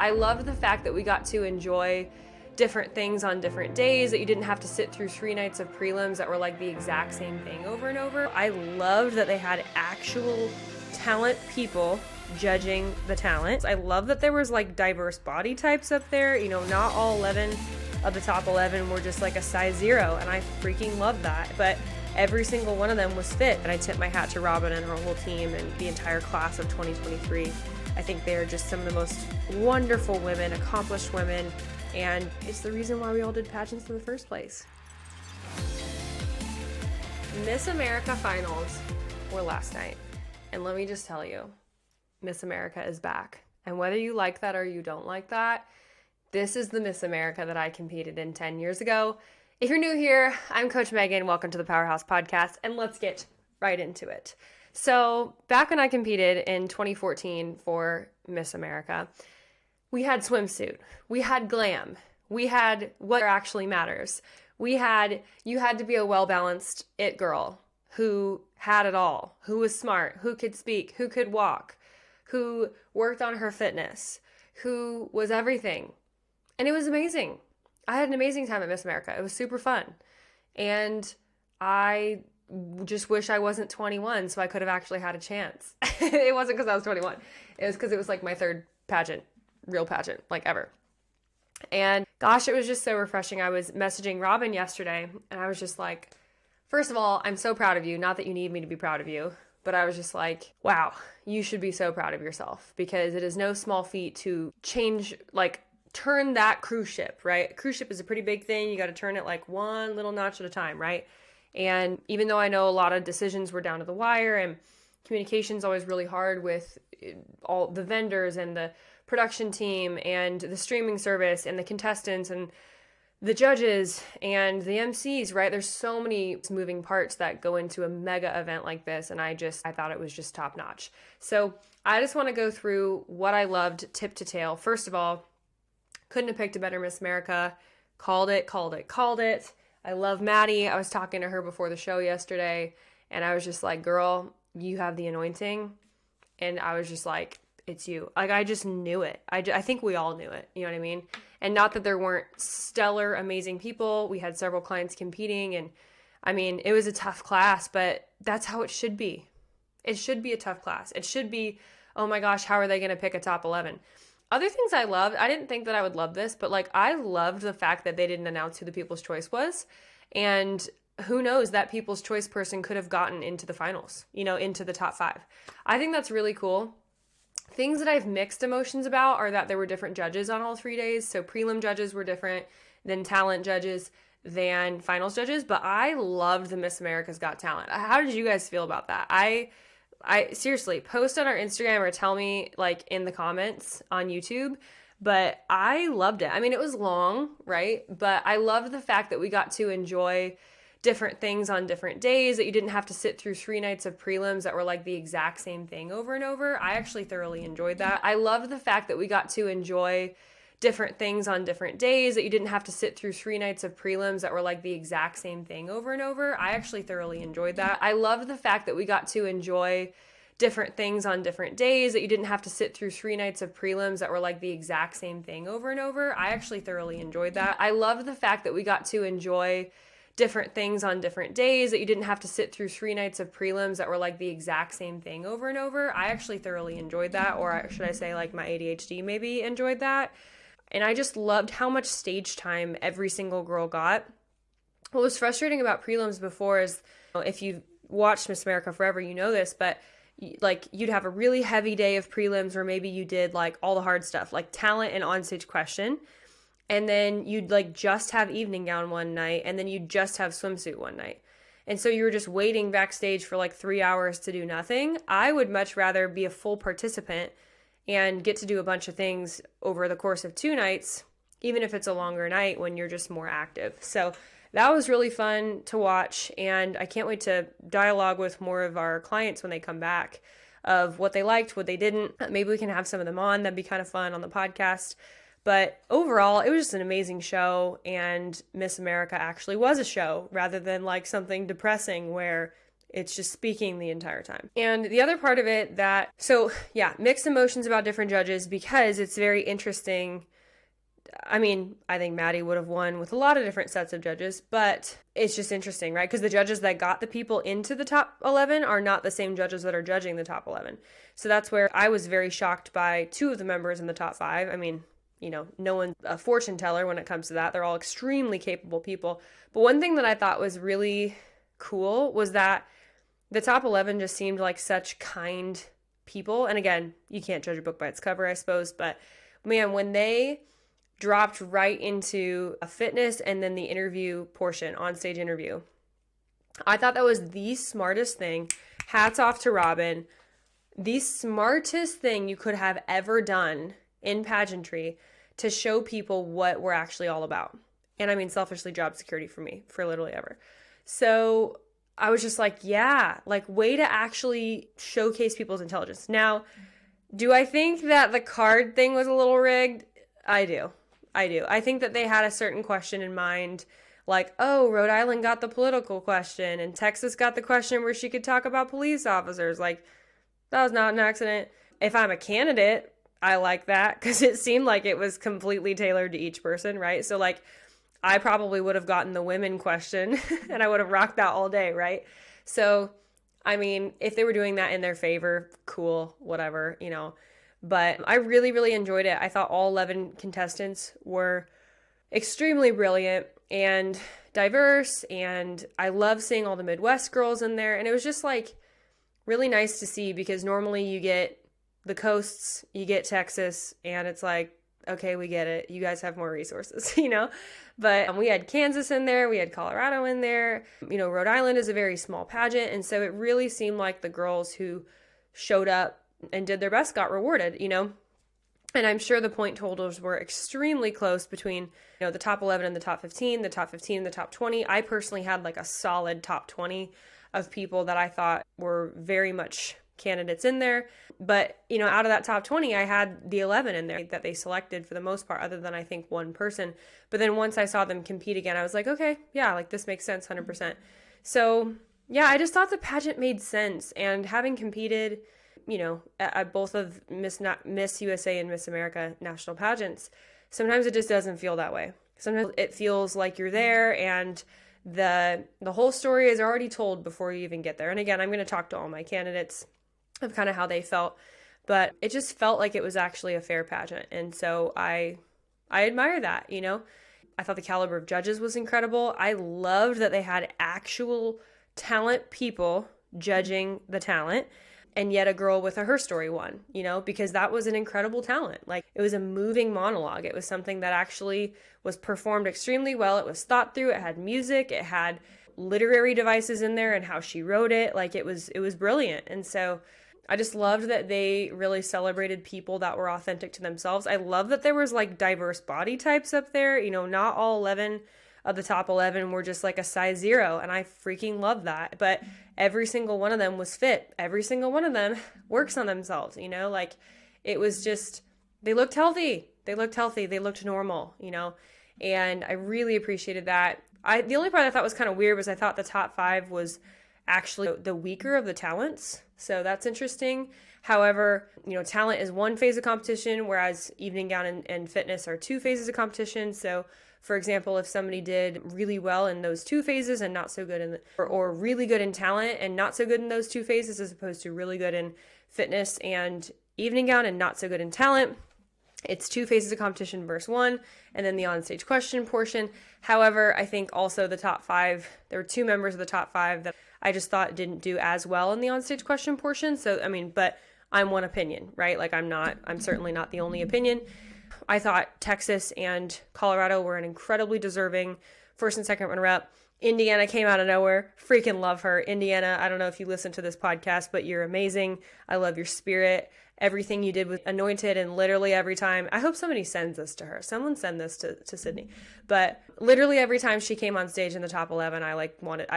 I loved the fact that we got to enjoy different things on different days, that you didn't have to sit through 3 nights of prelims that were like the exact same thing over and over. I loved that they had actual talent people judging the talent. I love that there was like diverse body types up there. You know, not all 11 of the top 11 were just like a size 0, and I freaking love that. But every single one of them was fit, and I tip my hat to Robin and her whole team and the entire class of 2023. I think they are just some of the most wonderful women, accomplished women, and it's the reason why we all did pageants in the first place. Miss America finals were last night, and let me just tell you, Miss America is back. And whether you like that or you don't like that, this is the Miss America that I competed in 10 years ago. If you're new here, I'm Coach Megan. Welcome to the Powerhouse Podcast, and let's get right into it. So back when I competed in 2014 for Miss America, we had swimsuit, we had glam, we had what actually matters. You had to be a well-balanced it girl who had it all, who was smart, who could speak, who could walk, who worked on her fitness, who was everything. And it was amazing. I had an amazing time at Miss America. It was super fun. And I just wish I wasn't 21 so I could have actually had a chance. It wasn't because I was 21. It was because it was like my third pageant, real pageant, like ever. And gosh, it was just so refreshing. I was messaging Robin yesterday and I was just like, first of all, I'm so proud of you. Not that you need me to be proud of you, but I was just like, wow, you should be so proud of yourself, because it is no small feat to change, like turn that cruise ship, right? A cruise ship is a pretty big thing. You got to turn it like one little notch at a time, right? And even though I know a lot of decisions were down to the wire and communication's always really hard with all the vendors and the production team and the streaming service and the contestants and the judges and the MCs, right? There's so many moving parts that go into a mega event like this. And I thought it was just top notch. So I just want to go through what I loved tip to tail. First of all, couldn't have picked a better Miss America. Called it. I love Madi. I was talking to her before the show yesterday, and I was just like, girl, you have the anointing. And I was just like, it's you. Like, I just knew it. I think we all knew it. You know what I mean? And not that there weren't stellar, amazing people. We had several clients competing, and I mean, it was a tough class, but that's how it should be. It should be a tough class. It should be, oh my gosh, how are they going to pick a top 11? Other things I loved, I didn't think that I would love this, but like I loved the fact that they didn't announce who the People's Choice was. And who knows, that People's Choice person could have gotten into the finals, you know, into the top 5. I think that's really cool. Things that I have mixed emotions about are that there were different judges on all 3 days. So prelim judges were different than talent judges than finals judges. But I loved the Miss America's Got Talent. How did you guys feel about that? I seriously, post on our Instagram or tell me like in the comments on YouTube, but I loved it. I mean, it was long, right? But I loved the fact that we got to enjoy different things on different days, that you didn't have to sit through 3 nights of prelims that were like the exact same thing over and over. I actually thoroughly enjoyed that. I loved the fact that we got to enjoy different things on different days, that you didn't have to sit through 3 nights of prelims that were like the exact same thing over and over. I actually thoroughly enjoyed that. I loved the fact that we got to enjoy different things on different days, that you didn't have to sit through 3 nights of prelims that were like the exact same thing over and over. I actually thoroughly enjoyed that. I loved the fact that we got to enjoy different things on different days, that you didn't have to sit through 3 nights of prelims that were like the exact same thing over and over. I actually thoroughly enjoyed that, or should I say like my ADHD maybe enjoyed that. And I just loved how much stage time every single girl got. What was frustrating about prelims before is, if you've watched Miss America forever, you know this, but like you'd have a really heavy day of prelims where maybe you did like all the hard stuff, like talent and onstage question. And then you'd like just have evening gown one night, and then you'd just have swimsuit one night. And so you were just waiting backstage for like 3 hours to do nothing. I would much rather be a full participant and get to do a bunch of things over the course of 2 nights, even if it's a longer night when you're just more active. So that was really fun to watch, and I can't wait to dialogue with more of our clients when they come back of what they liked, what they didn't. Maybe we can have some of them on. That'd be kind of fun on the podcast. But overall, it was just an amazing show, and Miss America actually was a show rather than like something depressing where It's just speaking the entire time. And the other part of it mixed emotions about different judges because it's very interesting. I mean, I think Madi would have won with a lot of different sets of judges, but it's just interesting, right? Because the judges that got the people into the top 11 are not the same judges that are judging the top 11. So that's where I was very shocked by 2 of the members in the top 5. I mean, no one's a fortune teller when it comes to that. They're all extremely capable people. But one thing that I thought was really cool was that the top 11 just seemed like such kind people. And again, you can't judge a book by its cover, I suppose. But man, when they dropped right into a fitness and then the interview portion, on-stage interview, I thought that was the smartest thing. Hats off to Robin. The smartest thing you could have ever done in pageantry to show people what we're actually all about. And I mean, selfishly, job security for me, for literally ever. So I was just like, yeah, like way to actually showcase people's intelligence. Now, do I think that the card thing was a little rigged? I do. I think that they had a certain question in mind, like, oh, Rhode Island got the political question and Texas got the question where she could talk about police officers. Like, that was not an accident. If I'm a candidate, I like that because it seemed like it was completely tailored to each person, right? So like, I probably would have gotten the women question and I would have rocked that all day, right? So, I mean, if they were doing that in their favor, cool, whatever, But I really, really enjoyed it. I thought all 11 contestants were extremely brilliant and diverse, and I love seeing all the Midwest girls in there. And it was just like really nice to see because normally you get the coasts, you get Texas, and it's like, okay, we get it. You guys have more resources, But we had Kansas in there. We had Colorado in there. Rhode Island is a very small pageant. And so it really seemed like the girls who showed up and did their best got rewarded, And I'm sure the point totals were extremely close between, the top 11 and the top 15, the top 15 and the top 20. I personally had like a solid top 20 of people that I thought were very much candidates in there. But, out of that top 20, I had the 11 in there that they selected for the most part, other than I think one person. But then once I saw them compete again, I was like, okay, yeah, like this makes sense 100%. So yeah, I just thought the pageant made sense. And having competed, at both of Miss USA and Miss America national pageants, sometimes it just doesn't feel that way. Sometimes it feels like you're there and the whole story is already told before you even get there. And again, I'm going to talk to all my candidates of kind of how they felt, but it just felt like it was actually a fair pageant. And so I admire that, I thought the caliber of judges was incredible. I loved that they had actual talent people judging the talent. And yet a girl with her story won, because that was an incredible talent. Like, it was a moving monologue. It was something that actually was performed extremely well. It was thought through. It had music. It had literary devices in there and how she wrote it. Like, it was brilliant. And so I just loved that they really celebrated people that were authentic to themselves. I love that there was like diverse body types up there. Not all 11 of the top 11 were just like a size 0, and I freaking love that. But every single one of them was fit. Every single one of them works on themselves, like it was just, they looked healthy. They looked normal, and I really appreciated that. The only part I thought was kind of weird was I thought the top 5 was actually the weaker of the talents. So that's interesting. However, talent is one phase of competition, whereas evening gown and fitness are 2 phases of competition. So for example, if somebody did really well in those 2 phases and not so good or really good in talent and not so good in those 2 phases, as opposed to really good in fitness and evening gown and not so good in talent, it's 2 phases of competition versus 1, and then the onstage question portion. However, I think also the top 5, there were 2 members of the top 5 that I just thought didn't do as well in the onstage question portion. So, but I'm one opinion, right? Like I'm certainly not the only opinion. I thought Texas and Colorado were an incredibly deserving first and second runner-up. Indiana came out of nowhere. Freaking love her. Indiana, I don't know if you listen to this podcast, but you're amazing. I love your spirit. Everything you did was anointed, and literally every time, I hope somebody sends this to her. Someone send this to Sydney. But literally every time she came on stage in the top 11,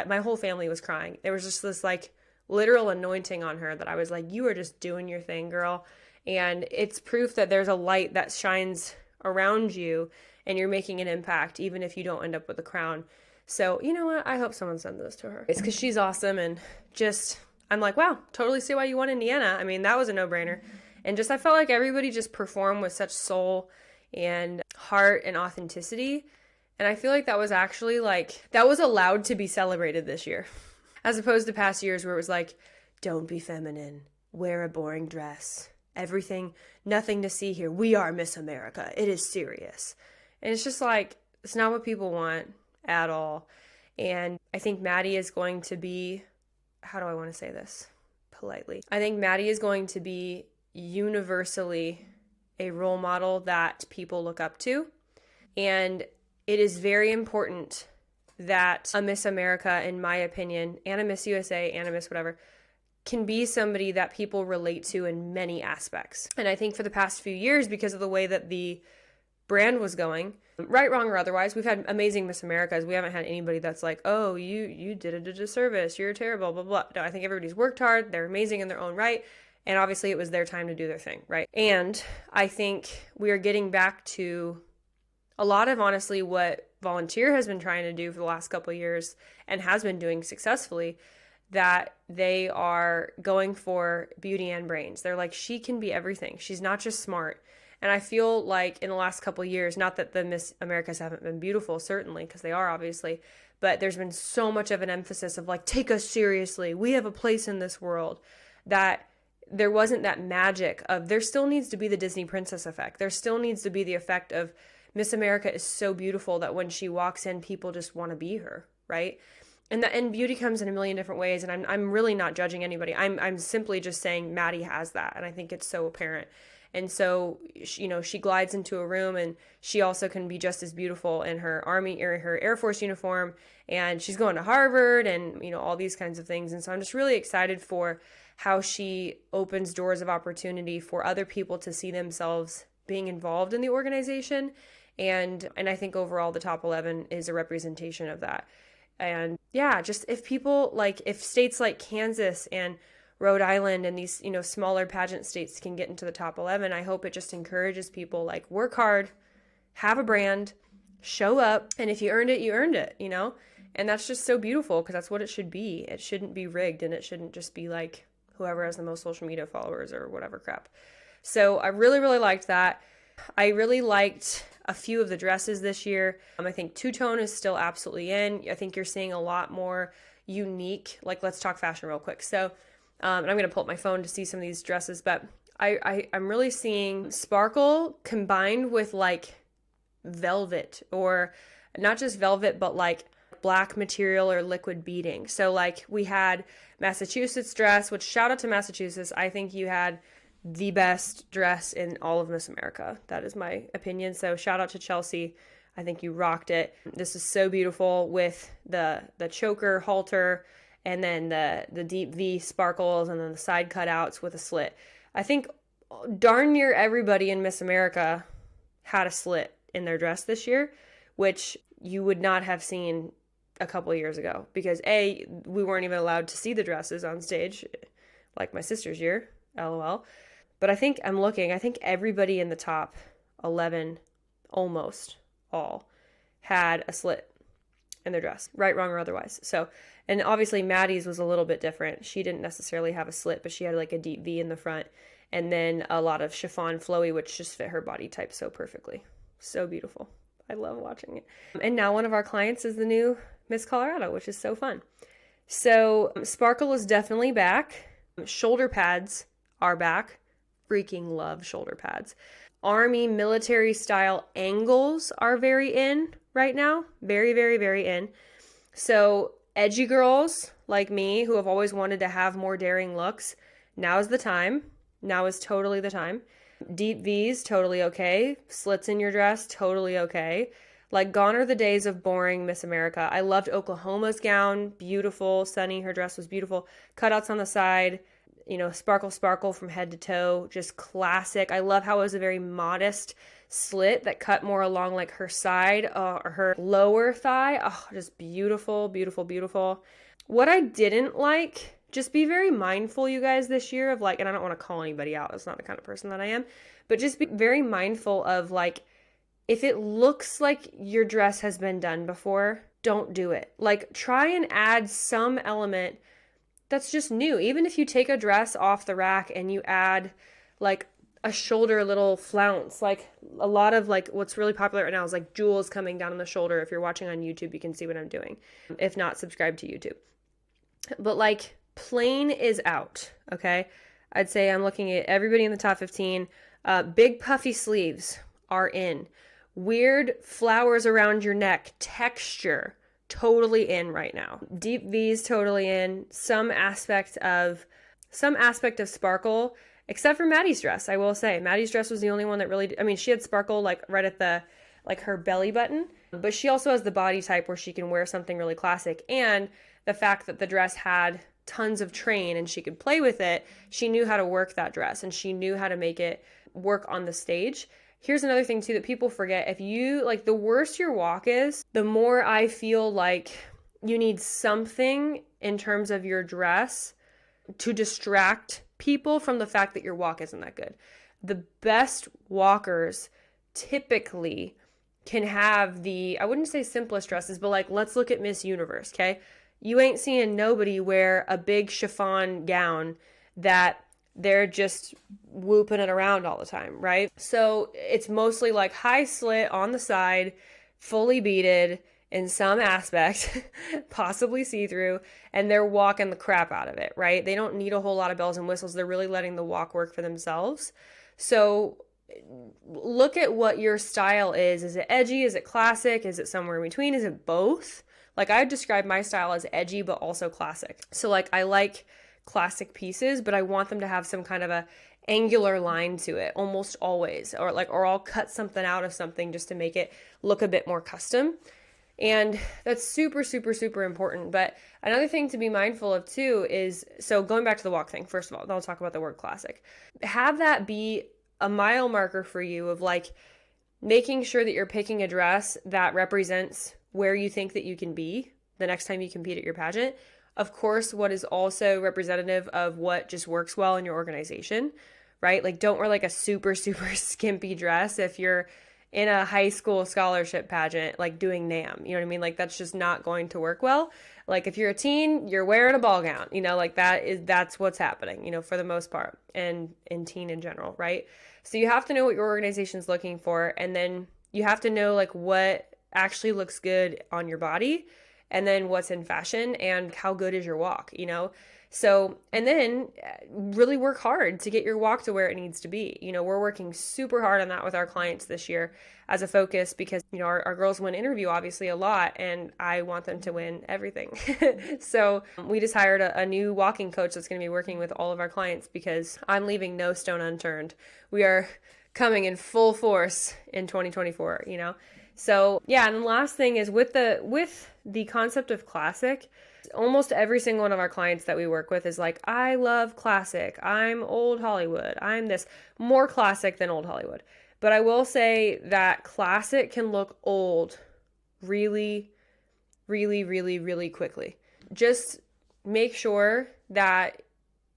my whole family was crying. There was just this like literal anointing on her that I was like, you are just doing your thing, girl. And it's proof that there's a light that shines around you and you're making an impact, even if you don't end up with a crown. So, you know what? I hope someone sends this to her. It's because she's awesome, and just, I'm like, wow, totally see why you won Indiana. I mean, that was a no-brainer. And just, I felt like everybody just performed with such soul and heart and authenticity. And I feel like that was actually that was allowed to be celebrated this year. As opposed to past years where it was like, don't be feminine, wear a boring dress, everything, nothing to see here. We are Miss America. It is serious. And it's just like, it's not what people want at all. And I think Madi is going to be, how do I want to say this politely? I think Madi is going to be universally a role model that people look up to. And it is very important that a Miss America, in my opinion, and a Miss USA and a Miss whatever, can be somebody that people relate to in many aspects. And I think for the past few years, because of the way that the brand was going, right, wrong, or otherwise, we've had amazing Miss Americas. We haven't had anybody that's like, oh, you did a disservice, you're terrible, blah, blah. No, I think everybody's worked hard, they're amazing in their own right, and obviously it was their time to do their thing, right? And I think we are getting back to a lot of, honestly, what Volunteer has been trying to do for the last couple of years and has been doing successfully, that they are going for beauty and brains. They're like, she can be everything. She's not just smart. And I feel like in the last couple of years, not that the Miss Americas haven't been beautiful, certainly, because they are, obviously, but there's been so much of an emphasis of like, take us seriously. We have a place in this world, that there wasn't that magic of, there still needs to be the Disney princess effect. There still needs to be the effect of Miss America is so beautiful that when she walks in, people just want to be her, right? And beauty comes in a million different ways, and I'm really not judging anybody. I'm simply just saying Madi has that, and I think it's so apparent. And so, she glides into a room, and she also can be just as beautiful in her Army or her Air Force uniform, and she's going to Harvard, and all these kinds of things. And so I'm just really excited for how she opens doors of opportunity for other people to see themselves being involved in the organization. And I think overall the top 11 is a representation of that. And yeah, just if people if states like Kansas and Rhode Island and these, smaller pageant states can get into the top 11, I hope it just encourages people work hard, have a brand, show up. And if you earned it, you earned it, and that's just so beautiful because that's what it should be. It shouldn't be rigged, and it shouldn't just be whoever has the most social media followers or whatever crap. So I really, really liked that. I really liked a few of the dresses this year. I think two-tone is still absolutely in. I think you're seeing a lot more unique, let's talk fashion real quick. So, and I'm going to pull up my phone to see some of these dresses, but I'm really seeing sparkle combined with velvet, or not just velvet, but black material or liquid beading. So we had Massachusetts dress, which shout out to Massachusetts. I think you had the best dress in all of Miss America. That is my opinion. So shout out to Chelsea. I think you rocked it. This is so beautiful with the choker halter, and then the deep V sparkles, and then the side cutouts with a slit. I think darn near everybody in Miss America had a slit in their dress this year, which you would not have seen a couple of years ago, because we weren't even allowed to see the dresses on stage, like my sister's year, LOL. But I think everybody in the top 11, almost all, had a slit in their dress, right, wrong, or otherwise. So, and obviously Madi's was a little bit different. She didn't necessarily have a slit, but she had a deep V in the front, and then a lot of chiffon flowy, which just fit her body type so perfectly. So beautiful. I love watching it. And now one of our clients is the new Miss Colorado, which is so fun. So sparkle is definitely back. Shoulder pads are back. Freaking love shoulder pads. Army military style angles are very in right now. Very, very, very in. So edgy girls like me who have always wanted to have more daring looks, now is the time. Now is totally the time. Deep V's, totally okay. Slits in your dress, totally okay. Gone are the days of boring Miss America. I loved Oklahoma's gown. Beautiful. Sunny, her dress was beautiful. Cutouts on the side. Sparkle from head to toe, just classic. I love how it was a very modest slit that cut more along her side or her lower thigh. Oh, just beautiful, beautiful, beautiful. What I didn't like, just be very mindful, you guys, this year of and I don't want to call anybody out. That's not the kind of person that I am, but just be very mindful of if it looks like your dress has been done before, don't do it. Like, try and add some element that's just new. Even if you take a dress off the rack and you add like a shoulder little flounce, like a lot of like what's really popular right now is like jewels coming down on the shoulder. If you're watching on YouTube, you can see what I'm doing. If not, subscribe to YouTube. But like, plain is out, okay? I'd say I'm looking at everybody in the top 15. Big puffy sleeves are in. Weird flowers around your neck, texture, totally in right now. Deep V's totally in. Some aspect of sparkle, except for Maddie's dress. I will say Maddie's dress was the only one that really, she had sparkle like right at the, like her belly button, but she also has the body type where she can wear something really classic. And the fact that the dress had tons of train and she could play with it, she knew how to work that dress and she knew how to make it work on the stage. Here's another thing too that people forget. If you, like, the worse your walk is, the more I feel like you need something in terms of your dress to distract people from the fact that your walk isn't that good. The best walkers typically can have the, I wouldn't say simplest dresses, but like, let's look at Miss Universe, okay? You ain't seeing nobody wear a big chiffon gown that they're just whooping it around all the time, right? So it's mostly like high slit on the side, fully beaded in some aspect, possibly see-through, and they're walking the crap out of it, right? They don't need a whole lot of bells and whistles. They're really letting the walk work for themselves. So look at what your style is. Is it edgy? Is it classic? Is it somewhere in between? Is it both? Like, I would describe my style as edgy, but also classic. So like, I like classic pieces, but I want them to have some kind of a angular line to it almost always, or I'll cut something out of something just to make it look a bit more custom. And that's super, super, super important. But another thing to be mindful of too is, so going back to the walk thing, first of all, then I'll talk about the word classic. Have that be a mile marker for you of like making sure that you're picking a dress that represents where you think that you can be the next time you compete at your pageant. Of course, what is also representative of what just works well in your organization, right? Like, don't wear like a super, super skimpy dress if you're in a high school scholarship pageant, like doing NAM, you know what I mean? Like, that's just not going to work well. Like, if you're a teen, you're wearing a ball gown, like that's what's happening, for the most part, and in teen in general, right? So you have to know what your organization's looking for, and then you have to know like what actually looks good on your body, and then what's in fashion, and how good is your walk, So, and then really work hard to get your walk to where it needs to be. We're working super hard on that with our clients this year as a focus because, our girls win interview obviously a lot, and I want them to win everything. So we just hired a new walking coach that's going to be working with all of our clients because I'm leaving no stone unturned. We are coming in full force in 2024, So yeah, and the last thing is with the concept of classic, almost every single one of our clients that we work with is like, I love classic. I'm old Hollywood. I'm this, more classic than old Hollywood. But I will say that classic can look old really, really, really, really quickly. Just make sure that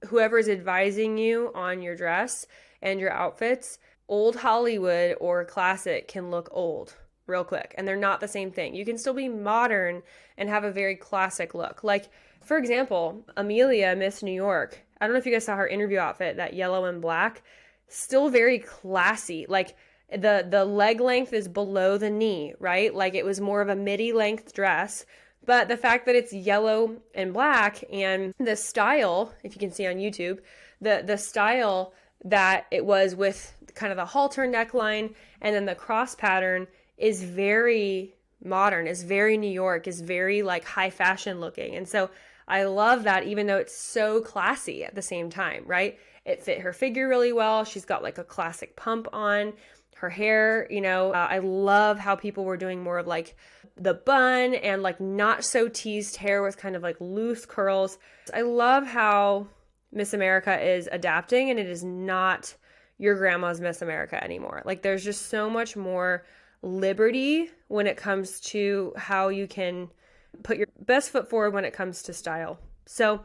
whoever is advising you on your dress and your outfits, old Hollywood or classic can look old real quick, and they're not the same thing. You can still be modern and have a very classic look. Like, for example, Amelia, Miss New York, I don't know if you guys saw her interview outfit, that yellow and black, still very classy. Like, the leg length is below the knee, right? Like, it was more of a midi length dress, but the fact that it's yellow and black, and the style, if you can see on YouTube, the style that it was with kind of the halter neckline and then the cross pattern is very modern, is very New York, is very like high fashion looking. And so I love that, even though it's so classy at the same time, right? It fit her figure really well. She's got like a classic pump on her hair, I love how people were doing more of like the bun and like not so teased hair with kind of like loose curls. I love how Miss America is adapting, and it is not your grandma's Miss America anymore. Like, there's just so much more liberty when it comes to how you can put your best foot forward when it comes to style. So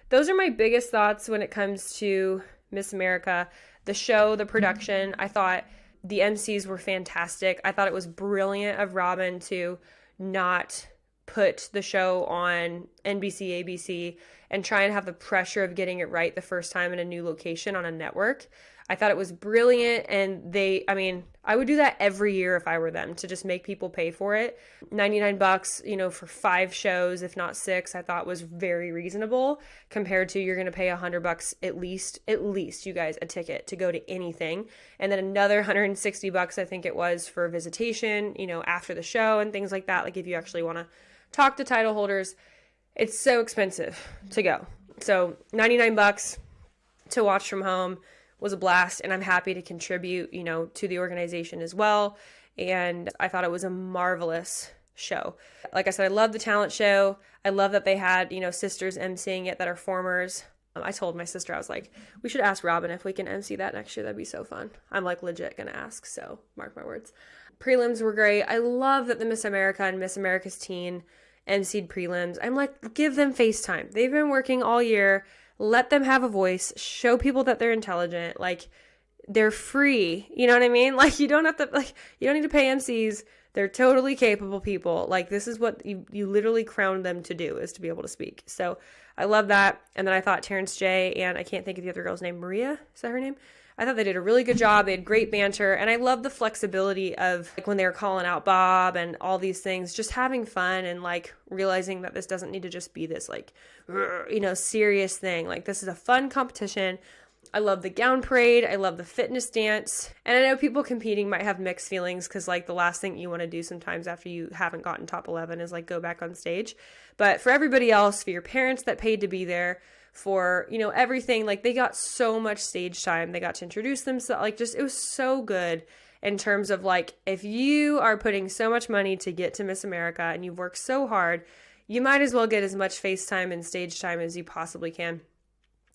those are my biggest thoughts when it comes to Miss America, the show, the production. I thought the MCs were fantastic. I thought it was brilliant of Robin to not put the show on NBC, ABC, and try and have the pressure of getting it right the first time in a new location on a network. I thought it was brilliant, and I would do that every year if I were them, to just make people pay for it. $99, for 5 shows, if not 6, I thought was very reasonable compared to you're going to pay $100 at least, you guys, a ticket to go to anything. And then another $160, I think it was, for visitation, after the show and things like that. Like if you actually want to talk to title holders, it's so expensive to go. So $99 to watch from home was a blast, and I'm happy to contribute, to the organization as well. And I thought it was a marvelous show. Like I said, I love the talent show. I love that they had, sisters emceeing it that are formers. I told my sister, I was like, we should ask Robin if we can MC that next year. That'd be so fun. I'm like legit gonna ask, so mark my words. Prelims were great. I love that the Miss America and Miss America's Teen emceed prelims. I'm like, give them FaceTime. They've been working all year. Let them have a voice, show people that they're intelligent. Like, they're free. You know what I mean? Like, you don't need to pay MCs. They're totally capable people. Like, this is what you literally crowned them to do, is to be able to speak. So I love that. And then I thought Terrence J. and I can't think of the other girl's name, Maria, is that her name? I thought they did a really good job. They had great banter. And I love the flexibility of like when they were calling out Bob and all these things, just having fun and like realizing that this doesn't need to just be this like, serious thing. Like, this is a fun competition. I love the gown parade. I love the fitness dance. And I know people competing might have mixed feelings because like the last thing you want to do sometimes after you haven't gotten top 11 is like go back on stage. But for everybody else, for your parents that paid to be there, for, everything, like they got so much stage time. They got to introduce themselves. Like, just, it was so good in terms of like, if you are putting so much money to get to Miss America and you've worked so hard, you might as well get as much face time and stage time as you possibly can.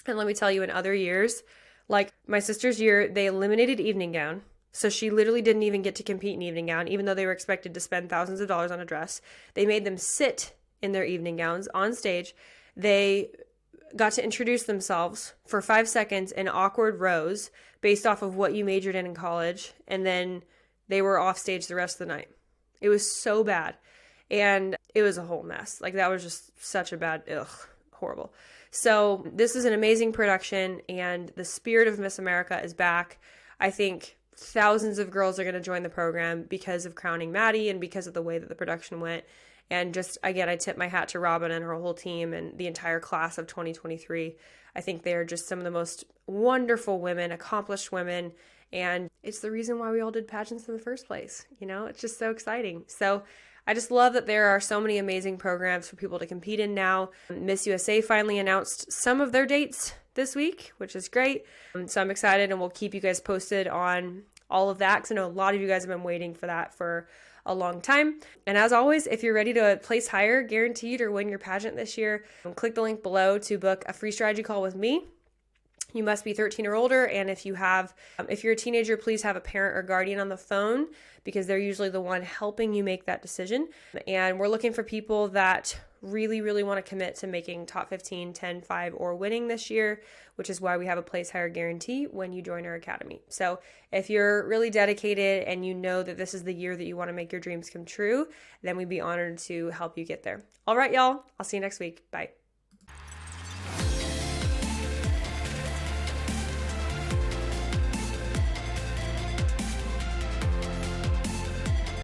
And let me tell you, in other years, like my sister's year, they eliminated evening gown. So she literally didn't even get to compete in evening gown, even though they were expected to spend thousands of dollars on a dress. They made them sit in their evening gowns on stage. They got to introduce themselves for 5 seconds in awkward rows based off of what you majored in college. And then they were off stage the rest of the night. It was so bad. And it was a whole mess. Like, that was just such a bad, horrible. So this is an amazing production, and the spirit of Miss America is back. I think thousands of girls are going to join the program because of crowning Madi and because of the way that the production went. And just, again, I tip my hat to Robin and her whole team and the entire class of 2023. I think they are just some of the most wonderful women, accomplished women, and it's the reason why we all did pageants in the first place. It's just so exciting. So I just love that there are so many amazing programs for people to compete in now. Miss USA finally announced some of their dates this week, which is great. So I'm excited, and we'll keep you guys posted on all of that, because I know a lot of you guys have been waiting for that for a long time. And as always, if you're ready to place higher, guaranteed, or win your pageant this year, click the link below to book a free strategy call with me. You must be 13 or older, and if you're a teenager, please have a parent or guardian on the phone, because they're usually the one helping you make that decision. And we're looking for people that really, really want to commit to making top 15, 10, 5, or winning this year, which is why we have a place higher guarantee when you join our academy. So if you're really dedicated and you know that this is the year that you want to make your dreams come true, then we'd be honored to help you get there. All right, y'all. I'll see you next week. Bye.